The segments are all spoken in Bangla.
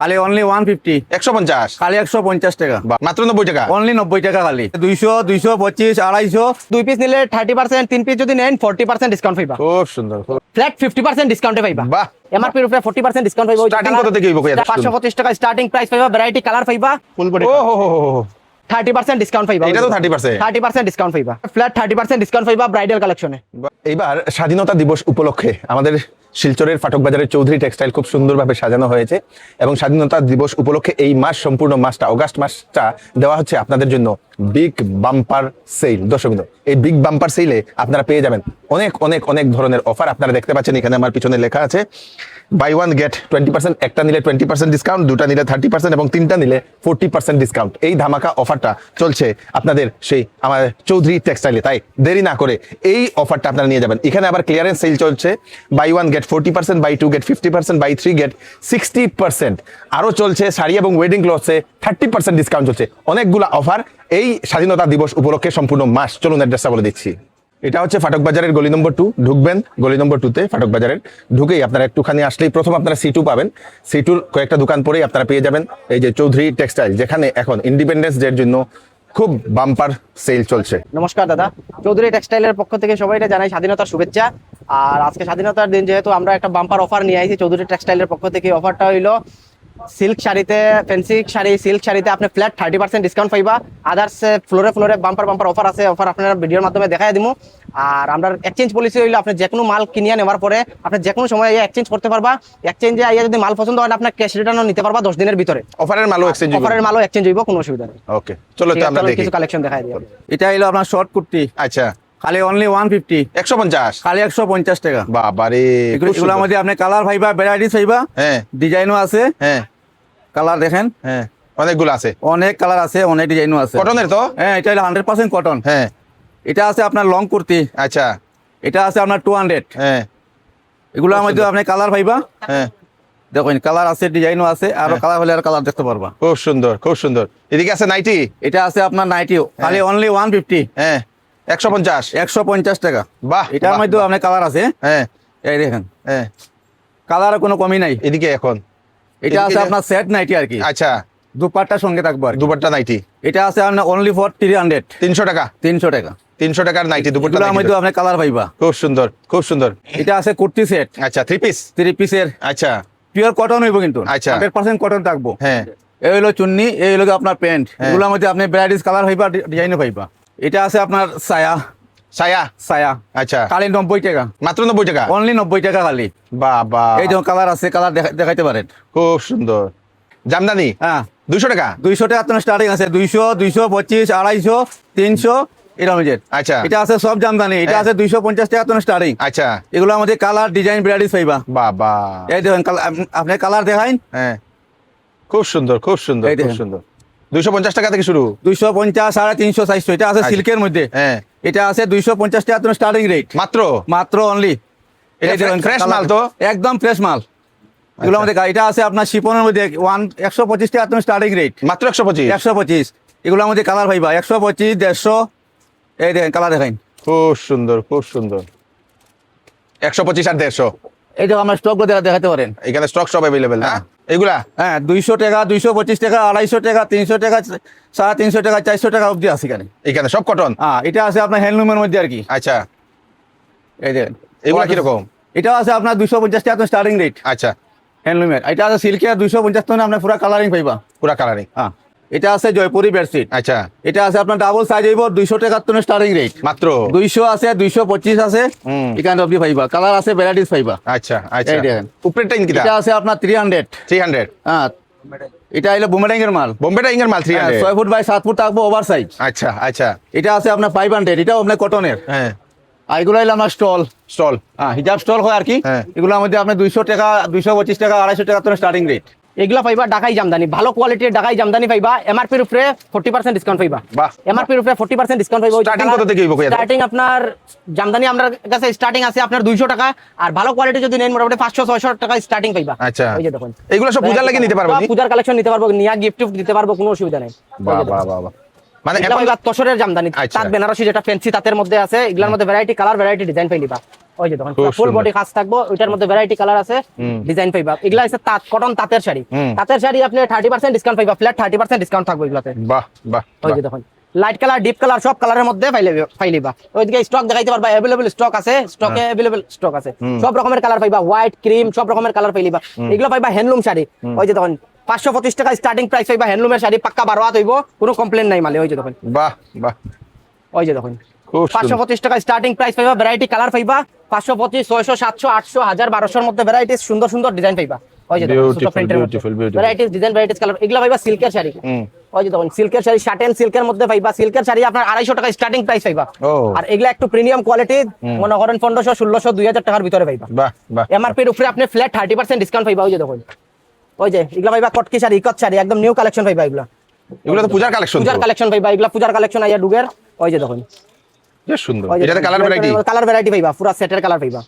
খালি অনলি 150 150 খালি 150 টাকা মাত্র 90 টাকা অনলি 90 টাকা খালি 200 225 250 2 পিস নিলে 30%, 3 পিস যদি নেন 40% ডিসকাউন্ট পাইবা। খুব সুন্দর ফ্ল্যাট 50% ডিসকাউন্টে পাইবা। বাহ এমআরপি এর উপরে 40% ডিসকাউন্ট পাইবা। স্টার্টিং কত থেকে হইব কইয়া 525 টাকা স্টার্টিং প্রাইস পাইবা, ভ্যারাইটি কালার পাইবা, ফুল বডি ও হো হো হো 30% ডিসকাউন্ট পাইবা। এটা তো 30% 30% ডিসকাউন্ট পাইবা। ফ্ল্যাট 30% ডিসকাউন্ট পাইবা ব্রাইডাল কালেকশনে। এইবার স্বাধীনতা দিবস উপলক্ষে আমাদের শিলচরের ফাটক বাজারের চৌধুরী টেক্সটাইল খুব সুন্দরভাবে সাজানো হয়েছে এবং স্বাধীনতা দিবস উপলক্ষে এই মাস সম্পূর্ণ মাসটা অগাস্ট মাসটা দেওয়া হচ্ছে আপনাদের জন্য বিগ বাম্পার সেল। দর্শকবৃন্দ, এই বিগ বাম্পার সেলে আপনারা পেয়ে যাবেন অনেক অনেক অনেক ধরনের অফার। আপনারা দেখতে পাচ্ছেন এখানে আমার পিছনে লেখা আছে বাই ওয়ান গেট 20%, একটা নিলে 20% ডিসকাউন্ট, দুটা নিলে 30% এবং তিনটা নিলে 40% ডিসকাউন্ট। এই ধামাকা অফারটা চলছে আপনাদের সেই আমার চৌধুরী টেক্সটাইলে, তাই দেরি না করে এই অফারটা আপনারা নিয়ে যাবেন। এখানে আবার ক্লিয়ারেন্স সেল চলছে, buy one get 40%, buy two get 50%, buy three get 60%। আরও চলছে শাড়ি এবং ওয়েডিং ক্লথসে 30% ডিসকাউন্ট চলছে। অনেকগুলো অফার এই স্বাধীনতা দিবস উপলক্ষে সম্পূর্ণ মাস। চলুন অ্যাড্রেসটা বলে দিচ্ছি। এটা হচ্ছে ফাটক বাজারের গলি নম্বর 2, ঢুকবেন গলি নম্বর 2তে ফাটক বাজারের ঢুকেই আপনারা একটুখানি আসলেই প্রথম আপনারা C2 পাবেন। C2র কয়েকটা দোকান পরেই আপনারা পেয়ে যাবেন এই যে চৌধুরী টেক্সটাইল, যেখানে এখন ইন্ডিপেন্ডেন্স ডের জন্য খুব বাম্পার সেল চলছে। নমস্কার দাদা, চৌধুরী টেক্সটাইলের পক্ষ থেকে সবাইকে জানাই স্বাধীনতার শুভেচ্ছা। আর আজকে স্বাধীনতার দিন যেহেতু আমরা একটা বাম্পার অফার নিয়ে আইছি চৌধুরী টেক্সটাইলের পক্ষ থেকে। অফারটা হইলো সিল্ক শাড়িতে, ফ্যান্সি শাড়ি সিল্ক শাড়িতে আপনি ফ্ল্যাট 30% ডিসকাউন্ট পাইবা। আদার্স ফ্লোরে ফ্লোরে বাম্পার বাম্পার অফার আছে। অফার আপনারা ভিডিওর মাধ্যমে দেখাই দিব। আর আমরা এক্সচেঞ্জ পলিসি হইলো আপনি যে কোনো মাল কিনিয়ে নেওয়ার পরে আপনি যে কোনো সময় এক্সচেঞ্জ করতে পারবা। এক্সচেঞ্জে আইয়া যদি মাল পছন্দ হয় না আপনার ক্যাশ রিটার্নও নিতে পারবা 10 দিনের ভিতরে। অফারের মালও এক্সচেঞ্জ হবে, অফারের মালও এক্সচেঞ্জ হইব, কোনো অসুবিধা নেই। ওকে চলো তো আমরা দেখি কিছু কালেকশন দেখাই দিই। এটা হলো আপনার শর্ট কুর্তি, আচ্ছা খালি অনলি 150 150 খালি 150 টাকা। বাবারে এগুলোর মধ্যে আপনি কালার পাইবা, ভ্যারাইটিস পাইবা, হ্যাঁ ডিজাইনও আছে। হ্যাঁ কালার দেখেন, হ্যাঁ অনেকগুলো আছে, অনেক কালার আছে, অনেক ডিজাইনও আছে। কটনের তো? হ্যাঁ, এটা হলো 100% কটন। হ্যাঁ এটা আছে আপনার লং কুর্তি, আচ্ছা এটা আছে আপনার 200। হ্যাঁ এগুলোর মধ্যে আপনি কালার পাইবা, হ্যাঁ দেখুন কালার আছে, ডিজাইনও আছে, আরো কালার হলে আর কালার দেখতে পারবা। খুব সুন্দর খুব সুন্দর। এদিকে আছে নাইটি, এটা আছে আপনার নাইটিও, খালি অনলি 150 হ্যাঁ 150 150 টাকা। বাহ এটার মধ্যে আপনার কালার আছে, হ্যাঁ এই দেখেন হ্যাঁ কালার কোনো কমি নাই। এদিকে এখন এটা আছে আপনার সেট নাইটি আর কি, আচ্ছা দুপাট্টার সঙ্গে থাকবো আর কি। দুপাট্টা নাইটি এটা আছে আপনার অনলি ফর 300 300 টাকা 300 টাকা। 300 টাকার নাইটি দুপাট্টা এগুলোর মধ্যে আপনি কালার পাইবা। খুব সুন্দর খুব সুন্দর। এটা আছে কুর্তি সেট, আচ্ছা 3 পিস, 3 পিসের, আচ্ছা পিওর কটন হইব কিন্তু, আচ্ছা। 100% কটন থাকবো। হ্যাঁ এই হলো চুন্নি, এই হলো আপনার প্যান্ট। এগুলোর মধ্যে আপনি ভ্যারাইটিস কালার পাইবা, ডিজাইনও পাইবা। এটা আছে আপনার সায়া, সায়া, সায়া আচ্ছা খালি 90 টাকা, মাত্র 90 টাকা অনলি 90 টাকা খালি। বাবা এই যে কালার আছে, কালার দেখাইতে পারেন। খুব সুন্দর। জামদানি হ্যাঁ 200 টাকা, 200 টাকা আপনার স্টার্টিং আছে, 200 225 250 300 এরকম। আচ্ছা এটা আছে সব জামদানি, এটা আছে 250 টাকা আপনার স্টার্টিং। আচ্ছা এগুলোর মধ্যে কালার ডিজাইন ভ্যারাইটিস পাইবা। বাবা এই দেখেন আপনি কালার দেখাইন। হ্যাঁ খুব সুন্দর খুব সুন্দর এই খুব দেখেন। সুন্দর। 250 টাকা থেকে শুরু, 250 350 400। এটা আছে সিল্কের মধ্যে, হ্যাঁ এটা আছে 250 টাকা আপনার স্টার্টিং রেট, মাত্র মাত্র অনলি। এটা fresh মাল তো? একদম ফ্রেশ মাল। এগুলোর মধ্যে এটা আছে আপনার শিপনের মধ্যে 125 টাকা আপনার স্টার্টিং রেট, মাত্র 125 125। এগুলোর মধ্যে কালার পাইবা 125 150। এই দেখেন কালার দেখাইন। খুব সুন্দর খুব সুন্দর। 125 আর 150 এই যে আমরা স্টক দেখাতে পারেন। এখানে স্টক সব अवेलेबल না এগুলা? হ্যাঁ 200 টাকা 225 টাকা 250 টাকা 300 টাকা 350 টাকা 400 টাকা অবধি আছে এখানে। এখানে সব কটন? হ্যাঁ এটা আছে আপনার হ্যান্ডলুমের মধ্যে আর কি। আচ্ছা এই দেখেন এগুলা কিরকম? এটা আছে আপনার 250 টাকা স্টার্টিং রেট আচ্ছা হ্যান্ডলুমের। এটা আছে সিল্কের 250 টাকা আপনার পুরো কালারিং পাইবা। পুরা কালারিং? হ্যাঁ এটা আছে জয়পুরি বেডশিট। আচ্ছা এটা আছে আপনার ডাবল সাইজ হইব 200 টাকা স্টার্টিং রেট, মাত্র 200 আছে 225 আছে। এখানে অবধি পাইবা, কালার আছে ভ্যারাইটিস পাইবা। আচ্ছা আচ্ছা। এই দেখেন উপরেরটা ইনকিটা? এটা আছে আপনার 300। 300? হ্যাঁ এটা হলো বুমেরাং এর মাল, বোম্বেটা ইঙ্গের মাল 300? 6 ফুট বাই 7 ফুট থাকবো ওভার সাইজ। আচ্ছা আচ্ছা। এটা আছে আপনার 500, এটাও আপনার কটনের। হ্যাঁ আর এগুলো হলো আমার স্টল, স্টল? হ্যাঁ হিজাব স্টল হয় আর কি। হ্যাঁ। এগুলোর মধ্যে আপনার 200 টাকা 225 টাকা 250 টাকা আপনার স্টার্টিং রেট। এগুলা পাইবা ঢাকাই জামদানি, ভালো কোয়ালিটির ঢাকাই জামদানি পাইবা। এমআরপি এর উপরে 40% ডিসকাউন্ট পাইবা। বাহ। এমআরপি এর উপরে 40% ডিসকাউন্ট পাইবা। স্টার্টিং কত থেকে হইব কইয়া? স্টার্টিং আপনার জামদানি আমার কাছে স্টার্টিং আছে আপনার 200 টাকা, আর ভালো কোয়ালিটি যদি নেন মোটামুটি 500 600 টাকা স্টার্টিং পাইবা। আচ্ছা এই যে দেখুন এগুলো সব পূজার লাগি নিতে পারবো? পূজার কালেকশন নিতে পারবো, নিয়া গিফট দিতে পারবো, কোনো অসুবিধা নাই। বাহ বাহ বাহ বাহ। মানে এটা এখন পাইবা তসরের জামদানি, আচ্ছা। তাঁত বেনারসি যেটা ফ্যান্সি তাঁতের মধ্যে আছে। এগুলোর মধ্যে ভ্যারাইটি কালার ভ্যারাইটি ডিজাইন পাইবা। ওই যে দেখুন খুব ফুল সুন্দর। বডি কাজ থাকবো, ওইটার মধ্যে ভ্যারাইটি কালার আছে, ডিজাইন পাইবা। এগুলা হচ্ছে তাঁত কটন তাঁতের শাড়ি, তাঁতের শাড়ি আপনি 30% ডিসকাউন্ট পাইবা, ফ্ল্যাট 30% ডিসকাউন্ট থাকবে এগুলাতে। বাহ বাহ ওই যে দেখুন লাইট কালার ডিপ কালার সব কালারের মধ্যে পাইলিবা। ওইদিকে স্টক দেখাইতে পারবা, अवेलेबल স্টক আছে, স্টকে अवेलेबल স্টক আছে, সব রকমের কালার পাইবা, হোয়াইট ক্রিম সব রকমের কালার পাইলিবা। এগুলো পাইবা হ্যান্ডলুম শাড়ি। ওই যে দেখুন 525 টাকা স্টার্টিং প্রাইস পাইবা, হ্যান্ডলুমের শাড়ি পাক্কা 12 হাত হইব, কোনো কমপ্লেন নাই মালে। ওই যে দেখুন, বাহ বাহ ওই যে দেখুন খুব সুন্দর। 525 টাকা স্টার্টিং প্রাইস পাইবা, ভ্যারাইটি কালার পাইবা, 525 600 700 800 1000 1200 মধ্যে ভ্যারাইটিস সুন্দর সুন্দর ডিজাইন পাইবা। ওই যে দেখুন Beautiful, সুতো প্রিন্টের মধ্যে beautiful, beautiful. Varieties design varieties colour. এগুলা পাইবা সিল্কের শাড়ি। ওই যে দেখুন সিল্কের শাড়ি, শার্টেন সিল্কের মধ্যে পাইবা, সিল্কের শাড়ি আপনার 250 টাকা স্টার্টিং প্রাইস পাইবা। ও। আর এগুলা একটু প্রিমিয়াম কোয়ালিটি, মনে করেন 1500 1600 2000 টাকার ভিতরে পাইবা। বাহ বাহ এমআরপির উপরে আপনি ফ্ল্যাট 30% ডিসকাউন্ট পাইবা। ওই যে দেখুন, ওই যে এগুলা পাইবা কটকি শাড়ি, ইকত শাড়ি, একদম নিউ কালেকশন পাইবা। এগুলা এগুলো তো পূজার কালেকশন, পূজার কালেকশন পাইবা, এগুলা পূজার কালেকশন আইয়া ডুগের। ওই যে দেখুন বেশ সুন্দর। এটাতে কালার ভ্যারাইটি, কালার ভ্যারাইটি পাইবা, পুরো সেটের কালার পাইবা।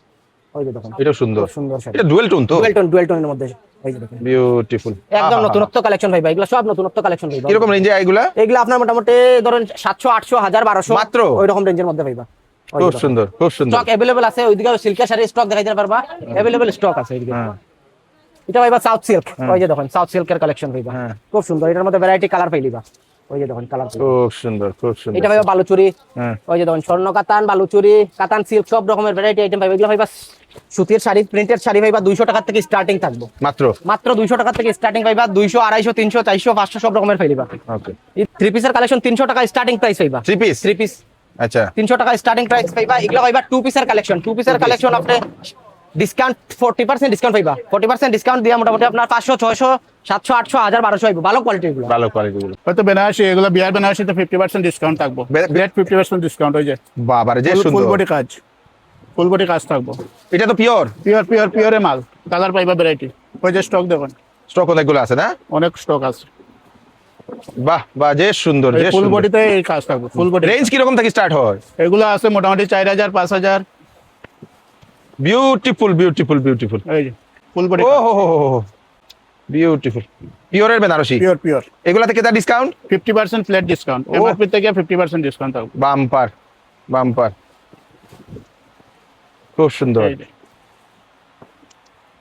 ওই যে দেখুন এটা সুন্দর, সুন্দর শাড়ি, এটা ডুয়েল টোন তো, ডুয়েল টোনের মধ্যে। ওই যে দেখুন বিউটিফুল, একদম নতুনত্ব কালেকশন পাইবা, এগুলা সব নতুনত্ব কালেকশন পাইবা। কিরকম রেঞ্জে এগুলা? এগুলা আপনার মোটামুটি ধরেন 700 800 1000 1200 মাত্র? ওই রকম রেঞ্জের মধ্যে পাইবা। খুব সুন্দর, খুব সুন্দর। স্টক अवेलेबल আছে, ওইদিকে সিল্কের শাড়ি স্টক দেখাইতে পারবা, अवेलेबल স্টক আছে ওইদিকে। এটা পাইবা সাউথ সিল্ক। ওই যে দেখুন সাউথ সিল্কের কালেকশন পাইবা, খুব সুন্দর। এটার মধ্যে ভ্যারাইটি কালার পাইলিবা। ওই যে দেখুন কালার খুব সুন্দর, খুব সুন্দর। এটা পাইবা বালুচুরি। হ্যাঁ। ওই যে দেখুন স্বর্ণ কাতান, বালুচুরি, কাতান সিল্ক সব রকমের ভ্যারাইটি আইটেম পাইবা। এগুলো পাইবা সুতির শাড়ি, প্রিন্টেড শাড়ি পাইবা 200 টাকা থেকে স্টার্টিং থাকবো, মাত্র মাত্র 200 টাকা থেকে স্টার্টিং পাইবা। 200 250 300 400 500 সব রকমের পাইলিবা। ওকে। এই থ্রি পিসের কালেকশন 300 টাকা স্টার্টিং প্রাইস পাইবা। থ্রি পিস, থ্রি পিস আচ্ছা 300 টাকা স্টার্টিং প্রাইস পাইবা। এগুলো পাইবা টু পিসের কালেকশন, টু পিসের কালেকশন আপনি ডিসকাউন্ট 40% ডিসকাউন্ট পাইবা। 40% ডিসকাউন্ট দিয়ে মোটামুটি আপনার 500 600 700 800 1000 1200 হইব, ভালো কোয়ালিটি এগুলো। ভালো কোয়ালিটি গুলো। হয়তো বেনারসি, এগুলো বিয়ার বেনারসিতে 50% ডিসকাউন্ট থাকবো, বিয়ার 50% ডিসকাউন্ট হয়ে যায়। বাবারে যে ফুল সুন্দর, বডি কাজ, ফুল বডি কাজ থাকবো, এটা তো পিওর, পিওর পিওর পিওরে মাল। কালার পাইবা ভ্যারাইটি। ওই যে স্টক দেখুন, স্টক অনেকগুলো আছে না? অনেক স্টক আছে। বাহ বাহ যে সুন্দর, যে ফুল সুন্দর। বডিতে এই কাজ থাকবে, ফুল বডি। রেঞ্জ কি রকম থেকে স্টার্ট হয়? এগুলো আছে মোটামুটি 4000 5000। Beautiful, beautiful, beautiful. এই যে ফুল বডি, ও হো হো হো, বিউটিফুল। পিওরের বেনারসি, হ্যাঁ। Pure pure. এগুলা থেকে তার ডিসকাউন্ট 50% ফ্ল্যাট ডিসকাউন্ট, এমআরপি থেকে 50% ডিসকাউন্ট থাকবে। বাম্পার, বাম্পার, খুব সুন্দর, এই যে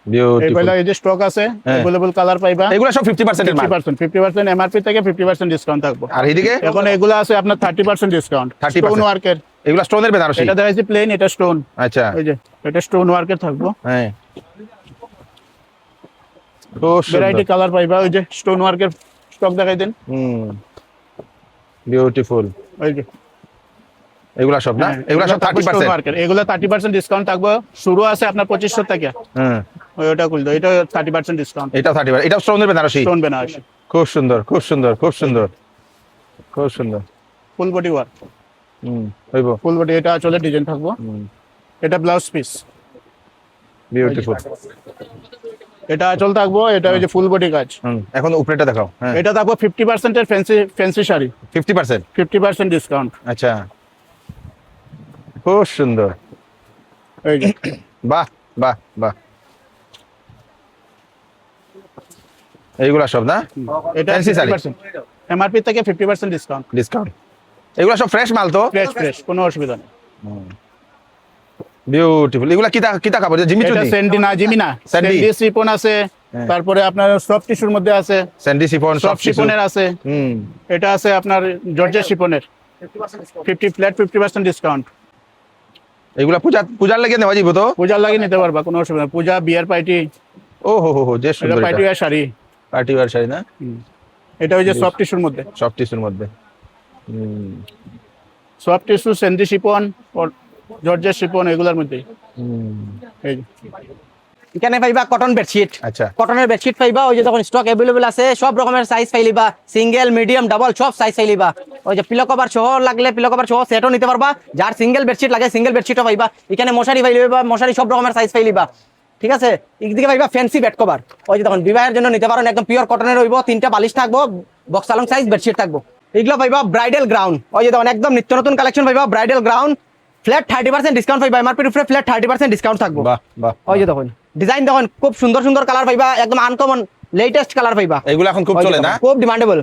বিউটিফুল। এইগুলা এই যে স্টক আছে, হ্যাঁ। अवेलेबल কালার পাইবা। এগুলা সব 50% এর মাল। 50% এমআরপি থেকে 50% ডিসকাউন্ট থাকবে। আর এইদিকে এখন এগুলা আছে আপনার 30% ডিসকাউন্ট, 30% স্টোন ওয়ার্কের। এগুলা স্টোনের বেনারসি, এটা দেখাইছি প্লেন, এটা স্টোন। আচ্ছা এই যে এটা স্টোন ওয়ার্কের থাকবো, হ্যাঁ, খুব ভ্যারাইটি সুন্দর। কালার পাইবা। ওই যে স্টোন ওয়ার্কের স্টক দেখাই দেন। বিউটিফুল। ওই যে এগুলা সব না, এগুলা সব 30%। মার্কেট, এগুলো 30% ডিসকাউন্ট থাকবে। শুরু আছে আপনার 2500 থেকে। হুম, ওটা খুলতো, এটা 30% ডিসকাউন্ট, এটা 30%, এটা স্টোনের বেনারসি। স্টোন বেনারসি, খুব সুন্দর, খুব সুন্দর, খুব সুন্দর, খুব সুন্দর। ফুল বডি ওয়ার্ক, হইব, ফুল বডি। এটা চলে ডিজাইন থাকবো, এটা ব্লাউজ পিস, বিউটিফুল। এটা চল থাকবো। এটা ওই যে ফুল বডি কাজ। এখন উপরেটা দেখাও। হ্যাঁ, এটা থাকবো 50% এর ফ্যান্সি শাড়ি, 50%, 50% ডিসকাউন্ট। আচ্ছা খুব সুন্দর। এই যে বাহ বাহ বাহ, এইগুলা সব না, এটা Fancy শাড়ি। এমআরপি থেকে 50% ডিসকাউন্ট, ডিসকাউন্ট। এগুলা সব ফ্রেশ মাল তো, ফ্রেশ ফ্রেশ, কোনো অসুবিধা নেই। বিউটিফুল। এগুলা কিতা কাপড়, জিমি এটা চুনি, স্যান্ডি না, জিমি না, স্যান্ডি। স্যান্ডি শিপন আছে, তারপরে আপনার সফট টিস্যুর মধ্যে আছে, স্যান্ডি সিফন, সফট শিপনের আছে। এটা আছে আপনার জর্জেট শিপনের, 50% ডিসকাউন্ট। এগুলা পূজার লাগে নেওয়া যাইব তো? পূজার লাগে নিতে পারবা, কোনো অসুবিধা নেই। পূজা, বিয়ার পার্টি, ও হো হো হো, যে এটা সুন্দর। Party wear sari. Party wear sari না, এটা ওই যে সফট টিস্যুর মধ্যে, সফট টিস্যুর মধ্যে। Soft tissue, Sandy Shipon, georgette Shipon, এগুলোর মধ্যে। এই যে এখানে পাইবা কটন বেডশিট, আচ্ছা কটনের বেডশিট পাইবা। ওই যে তখন স্টক अवेलेबल আছে, সব রকমের সাইজ পাইলিবা, সিঙ্গেল মিডিয়াম ডাবল সব সাইজ পাইলিবা। ওই যে পিলো কভার সহ লাগলে পিলো কভার সহ সেটও নিতে পারবা, যার সিঙ্গেল বেডশিট লাগে সিঙ্গেল বেডশিটও পাইবা। এখানে মশারি পাইলিবা, মশারি সব রকমের সাইজ পাইলিবা, ঠিক আছে। একদিকে পাইবা ফ্যান্সি বেড কভার, ওই যে তখন বিবাহের জন্য নিতে পারেন, একদম পিওর কটনের হইব, 3টা বালিশ থাকবো, বক্স আলং সাইজ বেডশিট থাকবো। এগুলো পাইবা ব্রাইডাল গ্রাউন্ড, ওই যে তখন একদম নিত্য নতুন কালেকশন পাইবা, ব্রাইডাল গ্রাউন্ড ফ্ল্যাট 30% ডিসকাউন্ট পাইবা, এমআরপির উপরে ফ্ল্যাট 30% ডিসকাউন্ট থাকবো। বাহ বাহ। ওই যে তখন ডিজাইন দেখুন, খুব সুন্দর সুন্দর কালার পাইবা, একদম আনকমন লেটেস্ট কালার পাইবা। এগুলো এখন খুব ওই যে চলে তখন না, খুব ডিমান্ডেবল।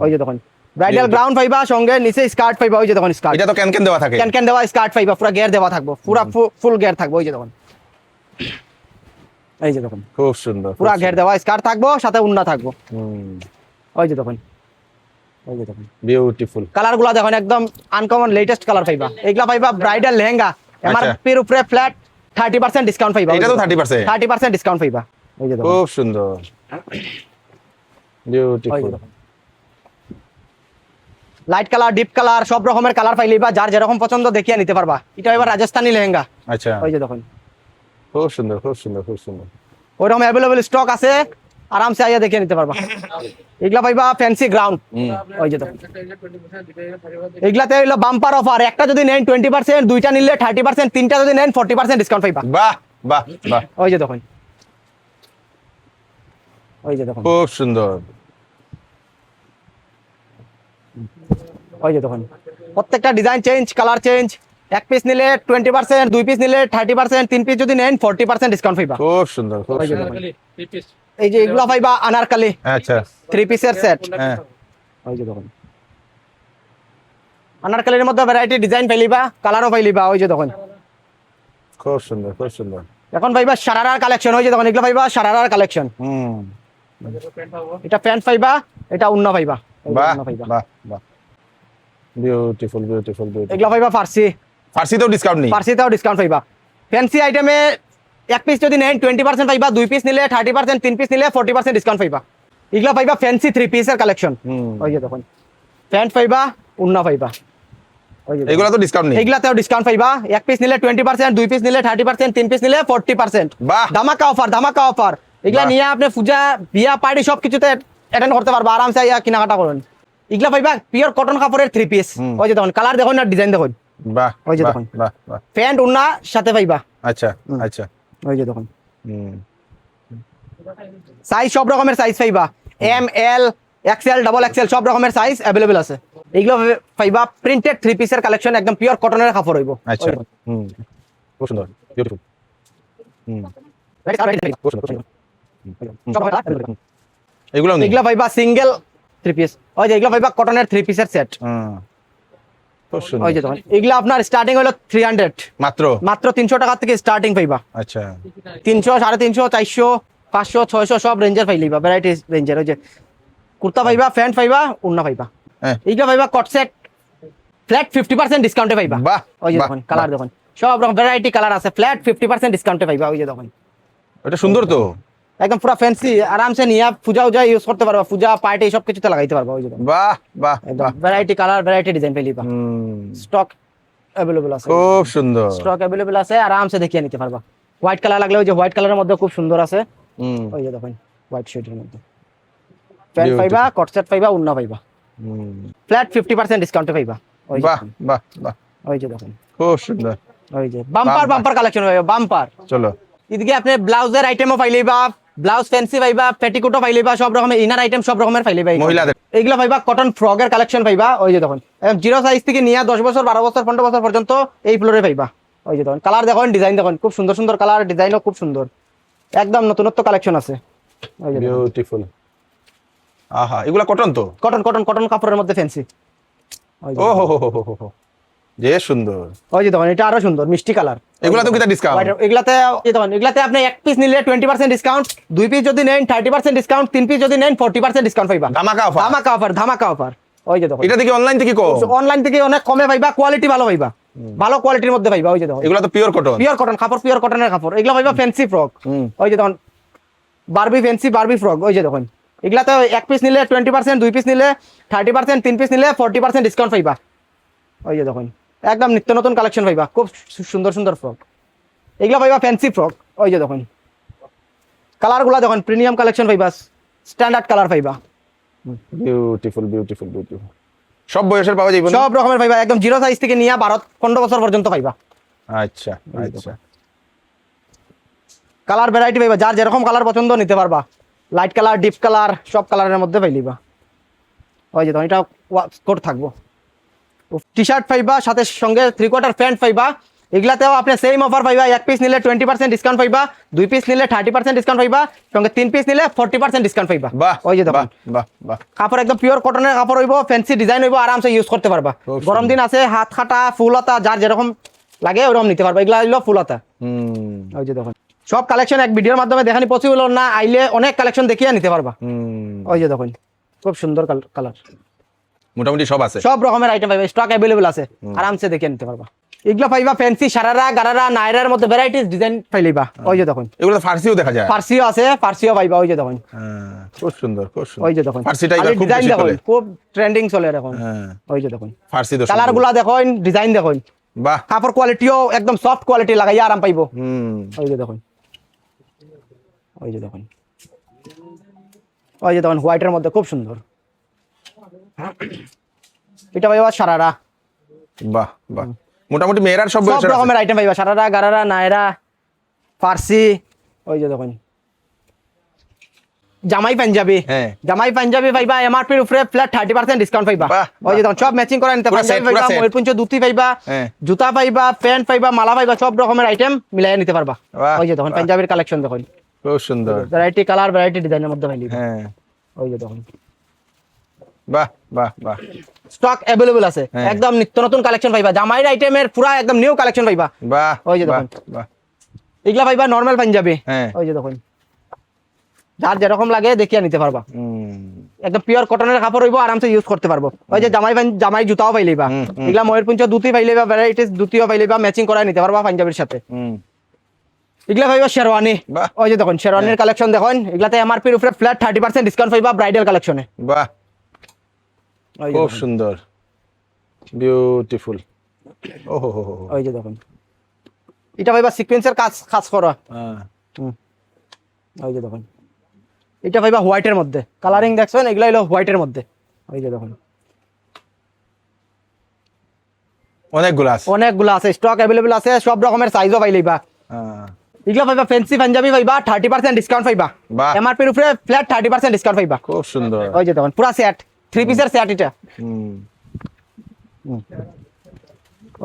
ওই যে তখন ব্রাইডাল গ্রাউন্ড পাইবা, সঙ্গে নিচে স্কার্ট পাইবা, ওই যে তখন স্কার্ট এটা তো ক্যান দেওয়া থাকে। ক্যান দেওয়া স্কার্ট পাইবা, পুরো গিয়ার দেওয়া থাকবো, পুরো ফুল গিয়ার থাকবো, ওই যে তখন এই যে তখন খুব সুন্দর, পুরো গিয়ার দেওয়া স্কার্ট থাকবো, সাথে উন্না থাকবো, ওই যে তখন বিউটিফুল। কালার গুলা দেখুন একদম আনকমন লেটেস্ট কালার পাইবা। এগুলা পাইবা ব্রাইডাল লেহেঙ্গা, এমআরপির উপরে ফ্ল্যাট 30% ডিসকাউন্ট পাইবা। এটা তো 30% ডিসকাউন্ট পাইবা, ওই যে দেখুন খুব সুন্দর, beautiful. Light colour, deep colour, সব রকমের কালার পাইলিবা, যার যেরকম পছন্দ দেখিয়ে নিতে পারবা। এটা এবার রাজস্থানি লেহেঙ্গা, আচ্ছা, ওই যে দেখুন খুব সুন্দর, খুব সুন্দর, খুব সুন্দর। ওইরকম অ্যাভেলেবল স্টক আছে, আরামসে আইয়া দেখিয়ে নিতে পারবা। এগুলা পাইবা ফ্যান্সি গ্রাউন্ড, ওই যে দেখুন এগুলাতে হইলো বাম্পার অফার, একটা যদি নেন 20%, দুইটা নিলে 30%, তিনটা যদি নেন 40% ডিসকাউন্ট পাইবা। বাহ বাহ বাহ, ওই যে দেখুন, ওই যে দেখুন, খুব সুন্দর। ওই যে দেখুন প্রত্যেকটা ডিজাইন চেঞ্জ, কালার চেঞ্জ। এক পিস নিলে 20%, দুই পিস নিলে 30%, তিন পিস যদি নেন 40% ডিসকাউন্ট পাইবা। খুব সুন্দর, খুব ওই যে সুন্দর। দেখুন এই যে এগুলা পাইবা আনারকালি আচ্ছা, 3 পিসের সেট, হ্যাঁ, ওই যে দেখুন আনারকালির মধ্যে ভ্যারাইটি ডিজাইন পাইলিবা, কালারও পাইলিবা, ওই যে দেখুন খুব সুন্দর, খুব সুন্দর। এখন পাইবা সারারার কালেকশন, ওই যে দেখুন এগুলা পাইবা সারারার কালেকশন। এটা প্যান্ট পাইবা, এটা উন্না পাইবা, এই যে বাহ উন্না পাইবা। বাহ বাহ, বিউটিফুল, বিউটিফুল, বিউটিফুল। এগুলা পাইবা ফার্সি, ফার্সিতেও ডিসকাউন্ট নেই? ফার্সিতেও ডিসকাউন্ট পাইবা। ফ্যান্সি আইটেমে এক পিস যদি নেন 20% পাইবা, দুই পিস নিলে 30%, তিন পিস নিলে 40% ডিসকাউন্ট পাইবা। এগুলা পাইবা ফ্যান্সি 3 পিসের কালেকশন, ওই যে দেখুন প্যান্ট পাইবা, উন্না পাইবা, ওই যে এগুলা তো ডিসকাউন্ট নেই? এগুলাতেও ডিসকাউন্ট পাইবা। এক পিস নিলে 20%, দুই পিস নিলে 30%, তিন পিস নিলে 40%। বাহ, ধামাকা অফার, ধামাকা অফার। এগুলা বাহ। নিয়ে আপনি পূজা, বিয়া, পার্টি সব কিছুতে অ্যাটেন্ড করতে পারবা, আরামসে ইয়া কেনাকাটা করুন। এগুলা পাইবা পিওর কটন কাপড়ের 3 পিস, ওই যে দেখুন কালার দেখুন আর ডিজাইন দেখুন, বাহ, ওই যে বাহ, দেখুন। বাহ বাহ, প্যান্ট উন্না সাথে পাইবা, আচ্ছা আচ্ছা, ওই যে দেখুন হুম, সাইজ সব রকমের সাইজ পাইবা, এম, এল, এক্সেল, ডাবল এক্সেল সব রকমের সাইজ অ্যাভেলেবল আছে। এগুলো পাইবা প্রিন্টেড 3 পিসের কালেকশন, একদম পিওর কটনের কাপড় হইব। আচ্ছা, হুম, খুব সুন্দর, বিউটিফুল, হুম, খুব সুন্দর, খুব সুন্দর। এগুলো নেই? এগুলো পাইবা সিঙ্গেল 3 পিস, ওই যে এগুলো পাইবা কটনের 3 পিসের সেট, খুব সুন্দর। ওই যে দেখুন এগুলো আপনার স্টার্টিং হলো 300, মাত্র মাত্র 300 টাকা থেকে স্টার্টিং পাইবা। আচ্ছা, 300, 350, 400, 500, 600 সব রেঞ্জের পাইলিবা, ভ্যারাইটি রেঞ্জের। ওই যে কুর্তা পাইবা, প্যান্ট পাইবা, উন্না পাইবা। হ্যাঁ, এইগুলো পাইবা কট সেট ফ্ল্যাট 50% ডিসকাউন্টে পাইবা। বাহ, ওই যে বাহ, দেখুন কালার বাহ। দেখুন সব রকম ভ্যারাইটি কালার আছে, ফ্ল্যাট 50% ডিসকাউন্টে পাইবা। ওই যে দেখুন এটা সুন্দর তো, একদম পুরো ফ্যান্সি, আরামসে নিয়ে পূজা উজা ইউজ করতে পারবা, পূজা পার্টি সব কিছুতে লাগাইতে পারবা। ওই যে দেখুন বাহ বাহ একদম বাহ, ভ্যারাইটি কালার, ভ্যারাইটি ডিজাইন পাইলিবা। স্টক অ্যাভেলেবল আছে, খুব সুন্দর। স্টক অ্যাভেলেবল আছে, আরামসে দেখিয়ে নিতে পারবা। হোয়াইট কালার লাগলে ওই যে হোয়াইট কালারের মধ্যে খুব সুন্দর আছে, ওই যে দেখুন হোয়াইট শেডের মধ্যে প্যান্ট পাইবা, কট সেট পাইবা, উন্না পাইবা, ফ্ল্যাট 50% ডিসকাউন্টে পাইবা। ওই যে বাহ দেখুন, বাহ বাহ, ওই যে দেখুন খুব সুন্দর। ওই যে বাম্পার বাম্পার কালেকশন পাইবা, বাম্পার। চলো, এদিকে আপনি ব্লাউজের আইটেমও পাইলেবা, ব্লাউজ ফ্যান্সি পাইবা, পেটিকোটও পাইলেবা, সব রকমের ইনার আইটেম সব রকমের পাইলেবা। মহিলাদের এইগুলো পাইবা কটন ফ্রকের কালেকশন পাইবা। ওই যে দেখুন 0 সাইজ থেকে নিয়ে 10 বছর, 12 বছর, 15 বছর পর্যন্ত এই ফ্লোরে পাইবা। ওই যে দেখুন কালার দেখুন, ডিজাইন দেখুন, খুব সুন্দর সুন্দর কালার, ডিজাইনও খুব সুন্দর, একদম নতুনত্ব কালেকশন আছে। ওই যে বিউটিফুল, আহা, এগুলা কটন তো? কটন কটন কটন কাপড়ের মধ্যে ফ্যান্সি। ও হো হো হো হো হো, যে সুন্দর। ওই যে দেখুন এটা আরো সুন্দর মিষ্টি কালার। এগুলা তো কিটা ডিসকাউন্ট? এগুলাতে এই দেখুন এগুলাতে আপনি এক পিস নিলে 20% ডিসকাউন্ট, দুই পিস যদি নেন 30% ডিসকাউন্ট, তিন পিস যদি নেন 40% ডিসকাউন্ট পাইবা। ধামাকা অফার, ধামাকা অফার, ধামাকা অফার। ওই যে দেখুন এটা থেকে অনলাইন থেকে কম? অনলাইন থেকে অনেক কমে পাইবা, কোয়ালিটি ভালো পাইবা, ভালো কোয়ালিটির মধ্যে পাইবা। ওই যে দেখুন এগুলা তো পিওর কটন? পিওর কটন কাপড়, পিওর কটনের কাপড়। এগুলা পাইবা ফ্যান্সি ফ্রক, ওই যে দেখুন বারবি ফ্যান্সি, বারবি ফ্রক। ওই যে দেখুন এগুলাতে এক পিস নিলে 20%, দুই পিস নিলে 30%, তিন পিস নিলে 40% ডিসকাউন্ট পাইবা। ওই যে দেখুন একদম নিত্য নতুন কালেকশন পাইবা, খুব সুন্দর সুন্দর ফ্রক। এগুলা পাইবা ফ্যান্সি ফ্রক। ওই যে দেখুন কালার গুলা দেখুন, প্রিমিয়াম কালেকশন পাইবা, স্ট্যান্ডার্ড কালার পাইবা। Beautiful beautiful beautiful. সব বয়সের পাওয়া যাবে? সব রকমের পাইবা, একদম 0 সাইজ থেকে নিয়ে 12-15 বছর পর্যন্ত পাইবা। আচ্ছা আচ্ছা, কালার ভ্যারাইটি পাইবা, যার যেরকম কালার পছন্দ নিতে পারবা, লাইট কালার, ডিপ কালার সব কালারের মধ্যে পাইলিবা। ওই যে এটা কোট থাকবো, টি শার্ট পাইবা, সাথে সঙ্গে 3/4 প্যান্ট পাইবা, এগুলাতেও আপনি সেম অফার পাইবা, এক পিস নিলে 20% ডিসকাউন্ট পাইবা, 2 পিস নিলে 30% ডিসকাউন্ট পাইবা, সঙ্গে 3 পিস নিলে 40% ডিসকাউন্ট পাইবা। বাহ, ওই যে বাহ, দেখুন বাহ, বাহ। কাপড় একদম পিওর কটনের কাপড় হইব, ফ্যান্সি ডিজাইন হইব, আরামসে ইউজ করতে পারবা। খুব গরম দিন আছে, হাত খাটা ফুল হাতা যার যেরকম লাগে ওরকম নিতে পারবা। এগুলা হইলো ফুল হাতা। হুম, ওই যে দেখুন সব কালেকশন এক ভিডিওর মাধ্যমে দেখানি পসিবল না, আইলে অনেক কালেকশন দেখিয়ে নিতে পারবা। হুম। ওই যে দেখুন খুব সুন্দর কালার, মোটামুটি সব আছে। সব রকমের আইটেম পাইবা, স্টক অ্যাভেলেবল আছে, আরামসে দেখে নিতে পারবা। এগুলো পাইবা ফ্যান্সি সারারা গারারা নায়রার মধ্যে ভ্যারাইটিস ডিজাইন পাইলিবা। ওই যে দেখুন এগুলো তো ফার্সিও দেখা যায়। ফার্সিও আছে, ফার্সিও পাইবা। ওই যে দেখুন হ্যাঁ, খুব সুন্দর, খুব সুন্দর। ওই যে দেখুন ফার্সিটা এবার খুব ডিজাইন বেশি দেখুন, চলে। খুব ট্রেন্ডিং চলে এখন। হ্যাঁ, ওই যে দেখুন ফার্সি তো কালার সুন্দর। গুলা দেখুন, ডিজাইন দেখুন, বাহ। কাপড় কোয়ালিটিও একদম সফট কোয়ালিটি লাগাইয়া আরাম পাইবো। হুম। ওই যে দেখুন, ওই যে দেখুন, ওই যে দেখুন হোয়াইটের মধ্যে খুব সুন্দর। এটা পাইবা সারারা, বাহ, বাহ। মোটামুটি মেয়েরার সব সব বয়সের আছে। রকমের আইটেম পাইবা, সারারা গারারা নায়রা ফার্সি। ওই যে দেখুন জামাই পাঞ্জাবি, হ্যাঁ। জামাই পাঞ্জাবি পাইবা এমআরপির উপরে ফ্ল্যাট 30% ডিসকাউন্ট পাইবা। বাহ, ওই যে দেখুন সব ম্যাচিং করা নিতে পুরা পাঞ্জাবি set, পুরা পাইবা, set। ময়ূরপুঞ্জ ধুতি পাইবা, হ্যাঁ। জুতা পাইবা, প্যান্ট পাইবা, মালা পাইবা, সব রকমের আইটেম মিলাইয়া নিতে পারবা। বাহ, ওই যে দেখুন বাহ। পাঞ্জাবির কালেকশন দেখুন, খুব সুন্দর। ভ্যারাইটি কালার, ভ্যারাইটি ডিজাইনের মধ্যে পাইলি। হ্যাঁ, ওই যে দেখুন বাহ, বাহ, বাহ। স্টক অ্যাভেলেবল আছে, হ্যাঁ। একদম নিত্য নতুন কালেকশন পাইবা, জামাইর আইটেমের পুরা একদম নিউ কালেকশন পাইবা। বাহ, ওই যে বাহ, দেখুন। বাহ। এগুলা পাইবা নরমাল পাঞ্জাবি। হ্যাঁ। ওই যে দেখুন যার যেরকম লাগে দেখিয়ে নিতে পারবা। হুম। একদম পিওর কটনের কাপড় হইব, আরামসে ইউজ করতে পারবো। ওই যে জামাই জুতাও পাইলিবা, এগুলা ময়ূরপুঞ্জ ধুতি পাইলিবা, ভ্যারাইটিস ধুতিও পাইলিবা, ম্যাচিং করাই নিতে পারবা পাঞ্জাবির সাথে। হুম। এগুলা পাইবা শেরওয়ানি। বাহ। ওই যে দেখুন শেরওয়ানির কালেকশন দেখুন, এগুলাতে এমআরপির উপরে ফ্ল্যাট 30% ডিসকাউন্ট পাইবা ব্রাইডাল কালেকশনে। বাহ, ওই যে খুব দেখুন, সুন্দর, বিউটিফুল। ওহো হো হো। ওই যে দেখুন এটা পাইবা সিকোয়েন্সের কাজ কাজ করা। হ্যাঁ। ওই যে দেখুন এটা পাইবা হোয়াইটের মধ্যে, কালারিং দেখছেন, এগুলা হলো হোয়াইটের মধ্যে। ওই যে দেখুন অনেকগুলো আছে। অনেকগুলো আছে, স্টক অ্যাভেলেবল আছে, সব রকমের সাইজও পাইলিবা। হ্যাঁ। এগুলো পাইবা ফ্যান্সি পাঞ্জাবি পাইবা 30% ডিসকাউন্ট পাইবা, বাহ। এমআরপির উপরে ফ্ল্যাট 30% ডিসকাউন্ট পাইবা। খুব সুন্দর। ওই যে দেখুন পুরা সেট, 3 পিসের সেট এটা। হুম।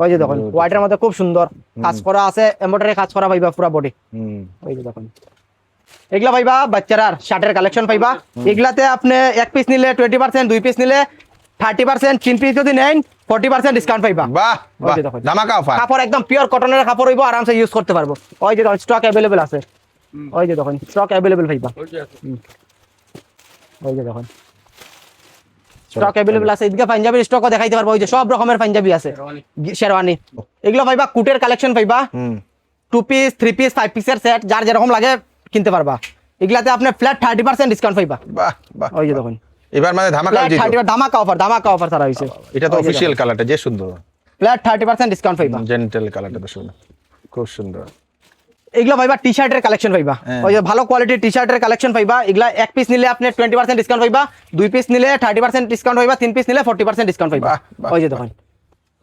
ওই যে দেখুন হোয়াইটের মধ্যে খুব সুন্দর কাজ করা আছে, এমব্রয়ডারি কাজ করা পাইবা পুরা বডি। হুম। ওই যে দেখুন এগুলা পাইবা বাচ্চারার শার্টের কালেকশন পাইবা। এগুলাতে আপনি এক পিস নিলে 20%, 2 পিস নিলে 30%, 3 পিস যদি নেন 40% ডিসকাউন্ট পাইবা। বাহ, ওই বাহ। যে দেখুন ধামাকা অফার। কাপড় একদম পিওর কটনের কাপড় হইব, আরামসে ইউজ করতে পারবো। ওই যে দেখুন স্টক অ্যাভেলেবল আছে। ওই যে দেখুন স্টক অ্যাভেলেবল পাইবা। ওই যে দেখুন স্টক অ্যাভেলেবল আছে, এদিকে পাঞ্জাবির স্টকও দেখাইতে পারবো। ওই যে সব রকমের পাঞ্জাবি আছে, শেরওয়ানি। এগুলো পাইবা কুটের কালেকশন পাইবা, হুম। 2 পিস, 3 পিস, 5 পিসের সেট, যার যেরকম লাগে কিনতে পারবা। এগুলাতে আপনি ফ্ল্যাট 30% ডিসকাউন্ট পাইবা। বাহ, বাহ। ওই যে দেখুন এবার মানে ধামাকা ফ্ল্যাট দিত। 30 ধামাকা অফার তারা হইছে। এটা তো অফিশিয়াল কালারটা যে সুন্দর। ফ্ল্যাট 30% ডিসকাউন্ট পাইবা। জেন্টেল কালারটা তো সুন্দর, খুব সুন্দর। এগুলো পাইবা টি শার্টের কালেকশন পাইবা। হ্যাঁ। ওই যে ভালো কোয়ালিটির টি শার্টের কালেকশন পাইবা। এগুলা এক পিস নিলে আপনি 20% ডিসকাউন্ট পাইবা, 2 পিস নিলে 30% ডিসকাউন্ট পাইবা, 3 পিস নিলে 40% ডিসকাউন্ট পাইবা। বাহ, বাহ, ওই যে দেখুন,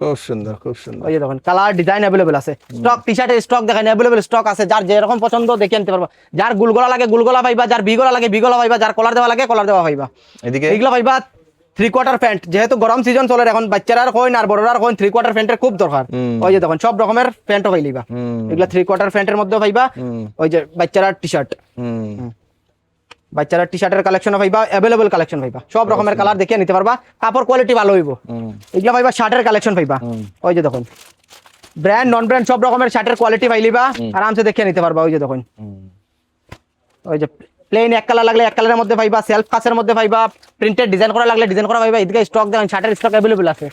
খুব সুন্দর, খুব সুন্দর। ওই যে দেখুন কালার ডিজাইন অ্যাভেলেবল আছে, স্টক টি শার্টের স্টক দেখেন অ্যাভেলেবল স্টক আছে, যার যেরকম পছন্দ দেখে আনতে পারবা। যার গুলগলা লাগে গুলগলা পাইবা, যার বিগলা লাগে বিগলা পাইবা, যার কলার দেওয়া লাগে কলার দেওয়া পাইবা। এদিকে এগুলো পাইবা 3/4 প্যান্ট, যেহেতু গরম সিজন চলে এখন, বাচ্চারার কইন আর বড়রার কইন 3/4 প্যান্টের খুব দরকার। ওই যে দেখুন সব রকমের প্যান্টও পাইলিবা। এগুলা 3/4 প্যান্টের মধ্যে পাইবা। ওই যে বাচ্চারার টি শার্ট, হুম। বাচ্চারা টি শার্টের কালেকশন পাইবা, অ্যাভেলেবল কালেকশন পাইবা, সব রকমের কালার দেখে নিতে পারবা, কাপড় কোয়ালিটি ভালো হইব। এগুলা পাইবা শার্টের কালেকশন পাইবা। ওই যে দেখুন ব্র্যান্ড নন ব্র্যান্ড সব রকমের শার্টের কোয়ালিটি পাইলিবা, আরামসে দেখে নিতে পারবা। ওই যে দেখুন ওই যে প্লেন এক কালার লাগলে এক কালারের মধ্যে পাইবা, সেলফ কাচের মধ্যে পাইবা, প্রিন্টেড ডিজাইন করা লাগলে ডিজাইন করা পাইবা। এদিকে স্টক দেখেন শার্টের স্টক অ্যাভেলেবল আছে।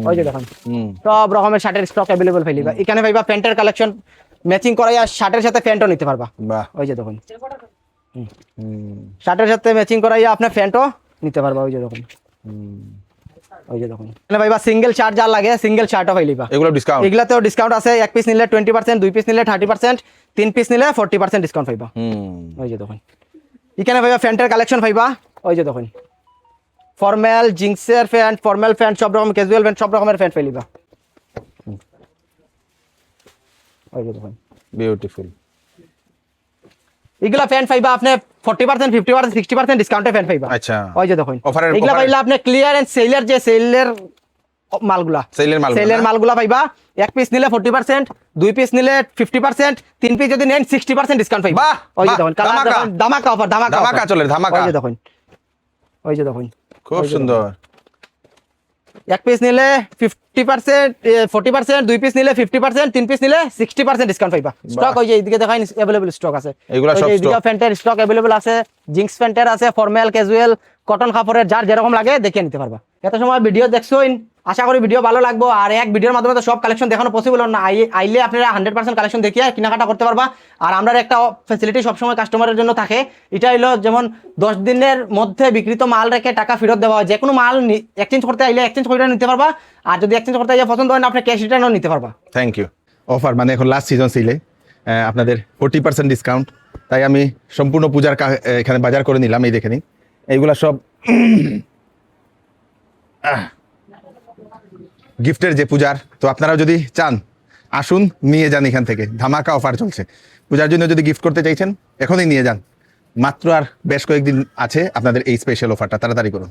ওই যে দেখুন সব রকমের শার্টের স্টক অ্যাভেলেবল পাইলিবা। এখানে পাইবা প্যান্টের কালেকশন ম্যাচিং করাইয়া শার্টের সাথে প্যান্টও নিতে পারবা। বাহ। ওই যে দেখুন শার্টের সাথে ম্যাচিং করাইয়া আপনি প্যান্টও নিতে পারবা। ওই যে দেখুন, ওই যে দেখুন এখানে পাইবা সিঙ্গেল শার্ট যা লাগে সিঙ্গেল শার্টও পাইলিবা। এগুলো ডিসকাউন্ট। এগুলাতেও ডিসকাউন্ট আছে, এক পিস নিলে 20%, 2 পিস নিলে 30%, 3 পিস নিলে 40% ডিসকাউন্ট পাইবা। ওই যে দেখুন এখানে পাইবা প্যান্টের কালেকশন পাইবা। ওই যে দেখুন ফর্মাল জিন্সের প্যান্ট, ফর্মাল প্যান্ট, সব রকম ক্যাজুয়াল প্যান্ট, সব রকমের প্যান্ট পাইলিবা। ওই যে দেখুন বিউটিফুল। এগুলা প্যান্ট পাইবা আপনি 40%, 50%, 60% ডিসকাউন্টে প্যান্ট পাইবা। আচ্ছা। ওই যে দেখুন অফারের এগুলা পাইলে আপনি ক্লিয়ারেন্স সেলের যে সেলের মালগুলা সেলের মালগুলা, সেলের না? মালগুলা পাইবা। এক পিস নিলে 40%, 2 পিস নিলে 50%, 3 পিস যদি নেন 60% ডিসকাউন্ট পাইবা। বাহ, ওই যে বাহ, দেখুন কালার ধামাকা। দেখুন, ধামাকা অফার, ধামাকা ধামাকা offer। চলে, ধামাকা। ওই যে দেখুন, ওই যে দেখুন খুব সুন্দর। এক পিস নিলে 50%, 40%, 2 পিস নিলে 50%, 3 পিস নিলে 60% ডিসকাউন্ট পাইবা। স্টক ওই যে এইদিকে দেখাই अवेलेबल স্টক আছে, এগুলা ওই সব যে এইদিকে stock। প্যান্টের স্টক अवेलेबल আছে, জিন্স প্যান্টের আছে, ফর্মাল ক্যাজুয়াল কটন কাপড়ের, যার যেরকম লাগে দেখে নিতে পারবা। এত সময় ভিডিও দেখছোইন, আশা করি ভিডিও ভালো লাগবে। আর এক ভিডিওর মাধ্যমে তো সব কালেকশন দেখানো পসিবল না, আইলে আপনারা 100% কালেকশন দেখিয়ে কেনাকাটা করতে পারবা। আর আমরা একটা ফ্যাসিলিটি সবসময় কাস্টমারের জন্য থাকে, এটা হলো যেমন 10 দিনের মধ্যে বিক্রিত মাল রেখে টাকা ফেরত দেওয়া হয়। যে কোনো মাল এক্সচেঞ্জ করতে আইলে এক্সচেঞ্জ করে নিতে পারবা, আর যদি এক্সচেঞ্জ করতে আইলে পছন্দ হয় না, আপনি ক্যাশ রিটার্নও নিতে পারবা। Thank you. অফার মানে এখন লাস্ট সিজন ছিলে আপনাদের 40% ডিসকাউন্ট, তাই আমি সম্পূর্ণ পূজার এখানে বাজার করে নিলাম। এই দেখে নিন, এইগুলা সব গিফটের যে পূজার, তো আপনারাও যদি চান আসুন নিয়ে যান, এখান থেকে ধামাকা অফার চলছে। পূজার জন্য যদি গিফট করতে চাইছেন এখনই নিয়ে যান, মাত্র আর বেশ কয়েকদিন আছে আপনাদের এই স্পেশাল অফারটা, তাড়াতাড়ি করুন।